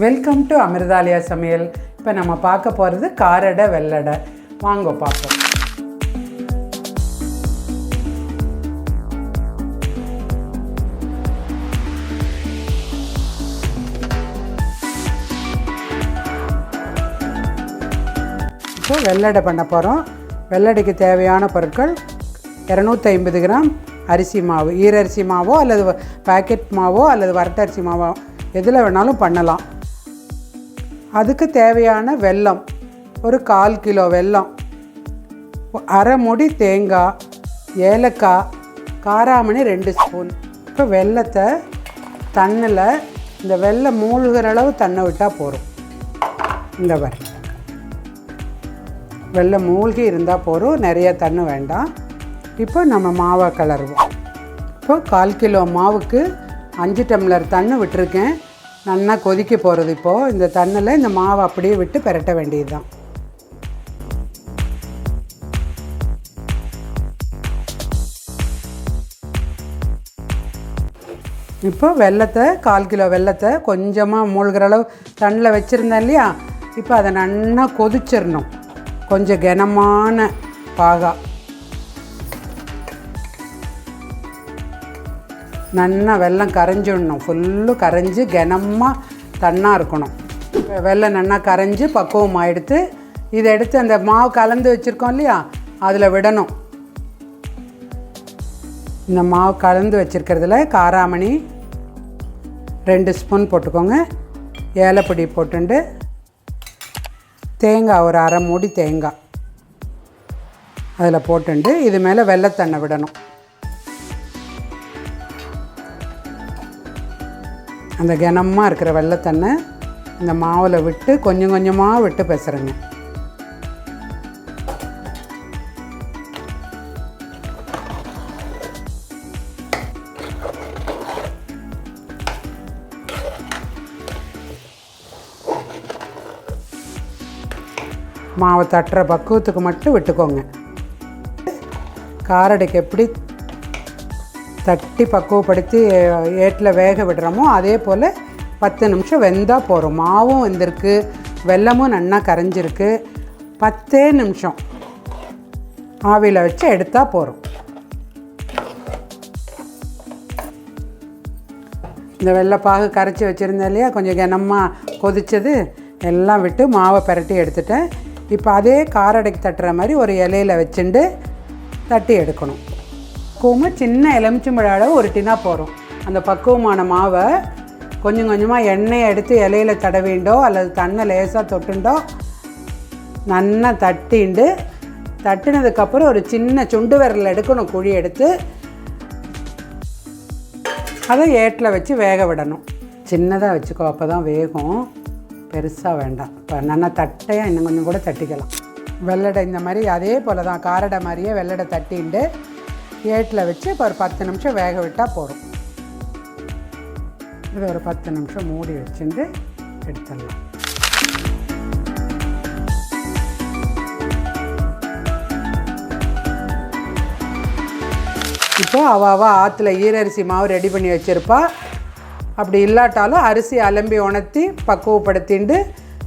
Welcome to அமிர்தாலயா சமையல். இப்போ நம்ம பார்க்க போகிறது காரடை வெள்ளடை. வாங்க பார்ப்போம். இப்போ வெள்ளடை பண்ண போகிறோம். வெள்ளடைக்கு தேவையான பொருட்கள் 250 கிராம் அரிசி மாவு, ஈரரிசி மாவோ அல்லது பேக்கெட் மாவோ அல்லது வரட்டரிசி மாவோ எதில் வேணாலும் பண்ணலாம். அதுக்கு தேவையான வெல்லம், ஒரு 1/4 கிலோ வெல்லம், அரை மூடி தேங்காய், ஏலக்காய், காராமணி 2 ஸ்பூன். இப்போ வெல்லத்தை தண்ணில் இந்த வெல்லம் மூழ்கிற அளவு தண்ணி விட்டால் போதும். இந்த வரை வெல்லம் மூழ்கி இருந்தால் போதும், நிறைய தண்ணி வேண்டாம். இப்போ நம்ம மாவை கிளறுவோம். இப்போ 1/4 கிலோ மாவுக்கு 5 டம்ளர் தண்ணி விட்டுருக்கேன். நல்லா கொதிக்க போகிறது. இப்போது இந்த தண்ணியில் இந்த மாவை அப்படியே விட்டு பெரட்ட வேண்டியது தான். இப்போ வெல்லத்தை 1/4 கிலோ வெல்லத்தை கொஞ்சமாக மூழ்கிற அளவு தண்ணியில் வச்சுருந்தேன் இல்லையா, இப்போ அதை நல்லா கொதிச்சிடணும். கொஞ்சம் கனமான பாகா நல்லா வெல்லம் கரைஞ்சிடணும். ஃபுல்லு கரைஞ்சி கனமாக தண்ணாக இருக்கணும். வெல்லம் நல்லா கரைஞ்சி பக்குவமாக எடுத்து இதை எடுத்து அந்த மாவு கலந்து வச்சுருக்கோம் இல்லையா, அதில் விடணும். இந்த மாவு கலந்து வச்சுருக்கிறதுல காராமணி 2 ஸ்பூன் போட்டுக்கோங்க. ஏலப்பொடி போட்டுண்டு தேங்காய் ஒரு அரை மூடி தேங்காய் அதில் போட்டுண்டு இது மேலே வெல்லத்தண்ணை விடணும். அந்த கனமாக இருக்கிற வெல்லத்தண்ணை இந்த மாவில் விட்டு கொஞ்சம் கொஞ்சமாக விட்டு பெசருங்க. மாவை தட்டுற பக்குவத்துக்கு மட்டும் விட்டுக்கோங்க. காரடைக்கு எப்படி தட்டி பக்குவப்படுத்தி ஏட்டில் வேக விடுறோமோ அதே போல் 10 நிமிஷம் வெந்தால் போகிறோம். மாவும் வெந்திருக்கு, வெல்லமும் நல்லா கரைஞ்சிருக்கு. 10 நிமிஷம் ஆவியில் வச்சு எடுத்தால் போகிறோம். இந்த வெள்ளைப்பாகு கரைச்சி வச்சுருந்தேன் இல்லையா, கொஞ்சம் கனமாக கொதித்தது எல்லாம் விட்டு மாவை பரட்டி எடுத்துட்டேன். இப்போ அதே காரடைக்கு தட்டுற மாதிரி ஒரு இலையில் வச்சுட்டு தட்டி எடுக்கணும். பக்குவமாக சின்ன எலுமிச்சம்பழ அளவு ஒரு டினா போகிறோம். அந்த பக்குவமான மாவை கொஞ்சம் கொஞ்சமாக எண்ணெயை எடுத்து இலையில் தடவிண்டோ அல்லது தண்ணை லேசாக தொட்டுண்டோ நல்லா தட்டினதுக்கப்புறம் ஒரு சின்ன சுண்டு விரல் எடுக்கணும். குழி எடுத்து அதை ஏட்டில் வச்சு வேக விடணும். சின்னதாக வச்சுக்கோ, அப்போ தான் வேகும். பெருசாக வேண்டாம். இப்போ நல்லா தட்டையாக இன்னும் கொஞ்சம் கூட தட்டிக்கலாம். வெள்ளடை இந்த மாதிரி அதே போல் தான் காரடை மாதிரியே வெள்ளடை தட்டிண்டு ஏட்டில் வச்சு இப்போ ஒரு 10 நிமிஷம் வேக விட்டால் போதும். இது ஒரு 10 நிமிஷம் மூடி வச்சுட்டு எடுத்துடலாம். இப்போ அவள் ஆற்றுல ஈரரிசி மாவு ரெடி பண்ணி வச்சுருப்பா. அப்படி இல்லாட்டாலும் அரிசி அலம்பி உணர்த்தி பக்குவப்படுத்திண்டு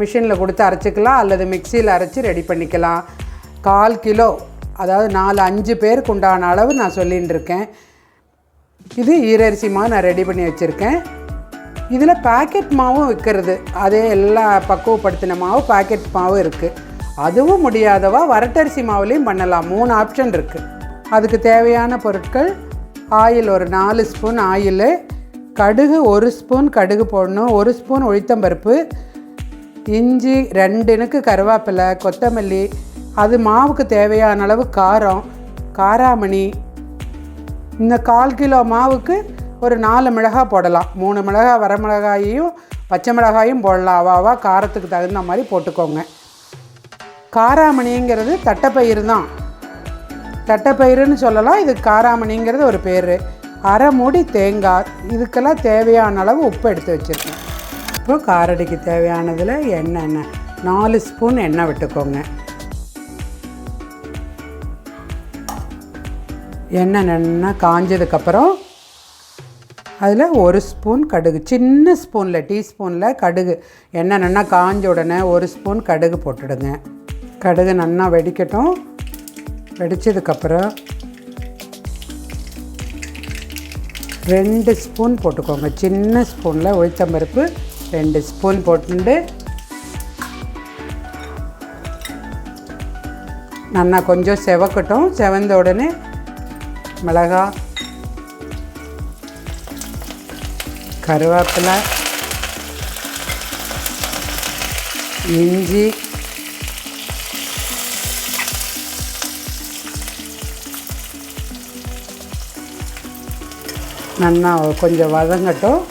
மிஷினில் கொடுத்து அரைச்சிக்கலாம் அல்லது மிக்சியில் அரைச்சி ரெடி பண்ணிக்கலாம். 1/4 கிலோ, அதாவது 4-5 பேருக்கு உண்டான அளவு நான் சொல்லின்னு இருக்கேன். இது ஈரரிசி மாவு நான் ரெடி பண்ணி வச்சுருக்கேன். இதில் பேக்கெட் மாவும் விற்கிறது. அதே எல்லா பக்குவப்படுத்தின மாவு பேக்கெட் மாவும் இருக்குது. அதுவும் முடியாதவா வரட்டரிசி மாவுலேயும் பண்ணலாம். 3 ஆப்ஷன் இருக்குது. அதுக்கு தேவையான பொருட்கள்: ஆயில் ஒரு 4 ஸ்பூன் ஆயில், கடுகு 1 ஸ்பூன் கடுகு போடணும், 1 ஸ்பூன் உளுத்தம்பருப்பு, இஞ்சி 2 இனுக்கு கருவேப்பிலை, கொத்தமல்லி, அது மாவுக்கு தேவையான அளவு காரம், காராமணி. இந்த 1/4 கிலோ மாவுக்கு ஒரு 4 மிளகாய் போடலாம். 3 மிளகாய் வரமிளகாயையும் பச்சை மிளகாயும் போடலாம். அவாவா காரத்துக்கு தகுந்த மாதிரி போட்டுக்கோங்க. காராமணிங்கிறது தட்டைப்பயிறு தான். தட்டைப்பயிறுன்னு சொல்லலாம். இது காராமணிங்கிறது ஒரு பேர். அரை மூடி தேங்காய். இதுக்கெல்லாம் தேவையான அளவு உப்பு எடுத்து வச்சுருக்கேன். இப்போ காரடைக்கு தேவையானதில் எண்ணெய் 4 ஸ்பூன் எண்ணெய் விட்டுக்கோங்க. எண்ணெய் நல்லா காஞ்சதுக்கப்புறம் அதில் 1 ஸ்பூன் கடுகு, சின்ன ஸ்பூனில் டீஸ்பூனில் கடுகு. எண்ணெய் நல்லா காஞ்ச உடனே 1 ஸ்பூன் கடுகு போட்டுடுங்க. கடுகு நல்லா வெடிக்கட்டும். வெடித்ததுக்கப்புறம் 2 ஸ்பூன் போட்டுக்கோங்க. சின்ன ஸ்பூனில் உளுத்தம்பருப்பு 2 ஸ்பூன் போட்டுண்டு நல்லா கொஞ்சம் செவக்கட்டும். செவந்த உடனே மிளகாய், கருவேப்பிலை, இஞ்சி, நல்லா கொஞ்சம் வதங்கட்டும்.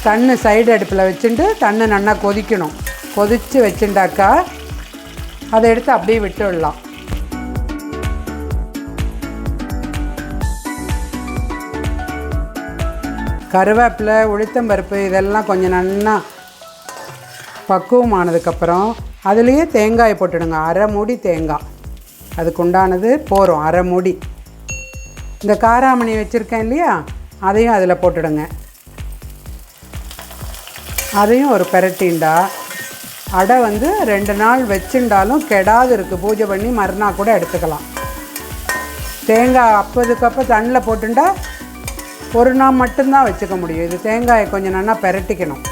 தண்ணி சைடு அடுப்பில் வச்சுட்டு தண்ணி நல்லா கொதிக்கணும். கொதித்து வச்சுட்டாக்கா அதை எடுத்து அப்படியே விட்டுடலாம். கருவேப்பிலை, உளுத்தம்பருப்பு இதெல்லாம் கொஞ்சம் நல்லா பக்குவமானதுக்கப்புறம் அதுலேயே தேங்காய் போட்டுடுங்க. 1/2 மூடி தேங்காய், அதுக்கு உண்டானது போகிறோம். 1/2 மூடி. இந்த காராமணி வச்சுருக்கேன் இல்லையா, அதையும் அதில் போட்டுடுங்க. அதையும் ஒரு பெரட்டிண்டா. அடை 2 நாள் வச்சுட்டாலும் கெடாது இருக்குது. பூஜை பண்ணி மறுநாள் கூட எடுத்துக்கலாம். தேங்காய் அப்போதுக்கப்போ தண்ணியில் போட்டுண்டா 1 நாள் மட்டும்தான் வச்சுக்க முடியும். இது தேங்காயை கொஞ்சம் நல்லா பெரட்டிக்கணும்.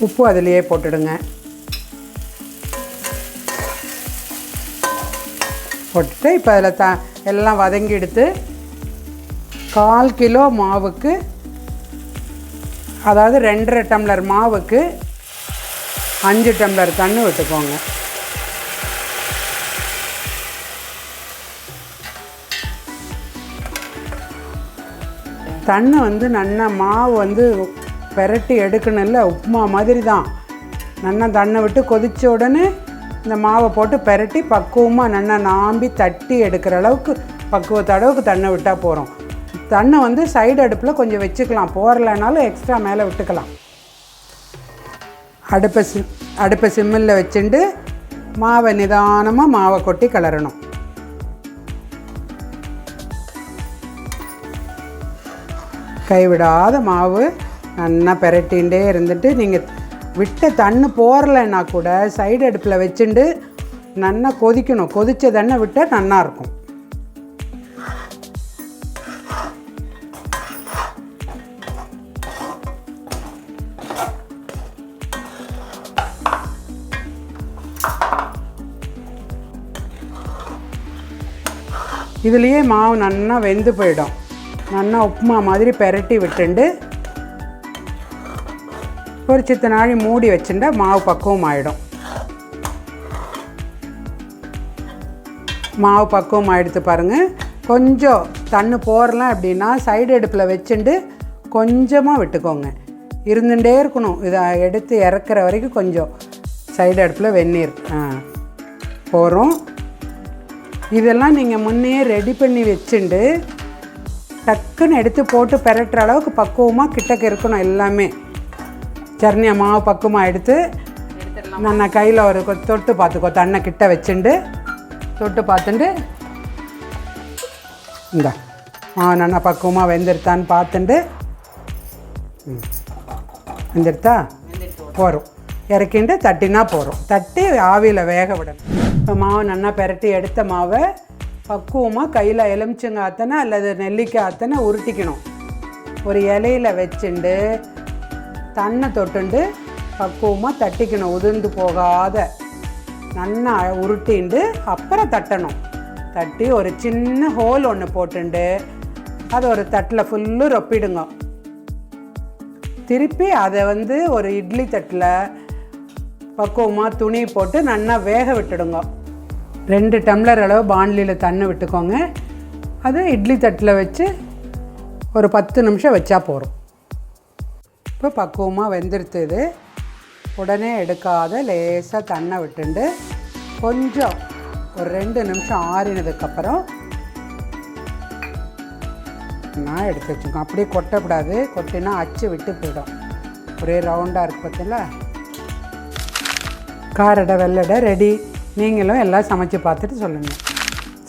உப்பு அதிலேயே போட்டுடுங்க. போட்டுட்டு இப்போ அதில் எல்லாம் வதங்கி எடுத்து 1/4 கிலோ மாவுக்கு, அதாவது 2.5 டம்ளர் மாவுக்கு 5 டம்ளர் தண்ணி விட்டுக்கோங்க. தண்ணி நல்லா மாவு பெரட்டி எடுக்கணும். இல்லை உப்புமா மாதிரி தான். நல்லா தண்ணி விட்டு கொதித்த உடனே இந்த மாவை போட்டு பெரட்டி பக்குவமாக நல்லா நாம்பி தட்டி எடுக்கிற அளவுக்கு பக்குவத்த அளவுக்கு தண்ணி விட்டால் போகிறோம். தண்ணி சைடு அடுப்பில் கொஞ்சம் வச்சுக்கலாம். போரலைனாலும் எக்ஸ்ட்ரா மேலே விட்டுக்கலாம். அடுப்பை சிம்மில் வச்சுட்டு மாவை நிதானமாக மாவை கொட்டி கிளறணும். கைவிடாத மாவு நல்லா பெரட்டிகிட்டே இருந்துட்டு நீங்கள் விட்ட தண்ணி போரலைன்னா கூட சைடு அடுப்பில் வச்சுட்டு நல்லா கொதிக்கணும். கொதித்த தண்ணி விட்டால் நல்லாயிருக்கும். இதுலேயே மாவு நல்லா வெந்து போயிடும். நல்லா உப்புமா மாதிரி பெரட்டி விட்டுண்டு ஒரு சித்த நாழி மூடி வச்சுட்டா மாவு பக்குவம் ஆகிடும். மாவு பக்குவம் ஆகிடுத்து பாருங்கள். கொஞ்சம் தண்ணி போடலாம் அப்படின்னா சைடு அடுப்பில் வச்சுட்டு கொஞ்சமாக விட்டுக்கோங்க. இருந்துகிட்டே இருக்கணும். இதை எடுத்து இறக்குற வரைக்கும் கொஞ்சம் சைடு அடுப்பில் வெந்நீர் போகிறோம். இதெல்லாம் நீங்கள் முன்னே ரெடி பண்ணி வச்சுட்டு டக்குன்னு எடுத்து போட்டு பெரட்டுற அளவுக்கு பக்குவமாக கிட்டக்க இருக்கணும். எல்லாமே சட்னியை மாவு பக்குவமாக எடுத்து நான் கையில் ஒரு தொட்டு பார்த்துக்கோ. தண்ணை கிட்ட வச்சுட்டு தொட்டு பார்த்துட்டு இந்த மாவு நல்லா பக்குவமாக வெந்துருத்தான்னு பார்த்துட்டு வெந்துருத்தா போகிறோம். இறக்கிண்டு தட்டினா போகிறோம். தட்டி ஆவியில் வேக விடணும். இப்போ மாவு நல்லா பெரட்டி எடுத்த மாவை பக்குவமாக கையில் எலுமிச்சங்க ஆத்தனை அல்லது நெல்லிக்காய் ஆத்தனை உருட்டிக்கணும். ஒரு இலையில் வச்சுண்டு தண்ணை தொட்டுண்டு பக்குவமாக தட்டிக்கணும். உதிர்ந்து போகாத நல்லா உருட்டிண்டு அப்புறம் தட்டணும். தட்டி ஒரு சின்ன ஹோல் ஒன்று போட்டுண்டு அதை ஒரு தட்டில் ஃபுல்லு ரொப்பிடுங்க. திருப்பி அதை ஒரு இட்லி தட்டில் பக்குவமாக துணி போட்டு நல்லா வேக விட்டுடுங்க. 2 டம்ளர் அளவு பாண்லியில் தண்ணி விட்டுக்கோங்க. அது இட்லி தட்டில் வச்சு ஒரு 10 நிமிஷம் வச்சா போகிறோம். இப்போ பக்குவமாக வெந்துருத்துது. உடனே எடுக்காத லேசாக தண்ணை விட்டுண்டு கொஞ்சம் ஒரு 2 நிமிஷம் ஆறினதுக்கப்புறம் நான் எடுத்து வச்சுக்கோங்க. அப்படியே கொட்டக்கூடாது. கொட்டினா அச்சு விட்டு போயிடும். ஒரே ரவுண்டாக இருக்கு பார்த்தீங்களா. காரடை வெள்ளடை ரெடி. நீங்களும் எல்லாம் சமைச்சு பார்த்துட்டு சொல்லுங்கள்.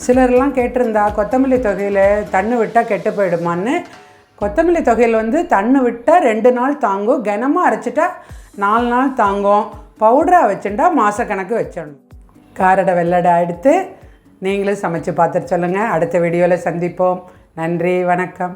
சிலர்லாம் கேட்டிருந்தா கொத்தமல்லி தொகையில் தண்ணி விட்டால் கெட்டு போயிடுமான்னு. கொத்தமல்லி தொகையில் வந்து தண்ணி விட்டால் 2 நாள் தாங்கும், கனமாக அரைச்சிட்டா 4 நாள் தாங்கும், பவுடராக வச்சுட்டா மாதக்கணக்கு வச்சிடணும். காரடை வெள்ளடை எடுத்து நீங்களும் சமைச்சு பார்த்துட்டு சொல்லுங்கள். அடுத்த வீடியோவில் சந்திப்போம். நன்றி, வணக்கம்.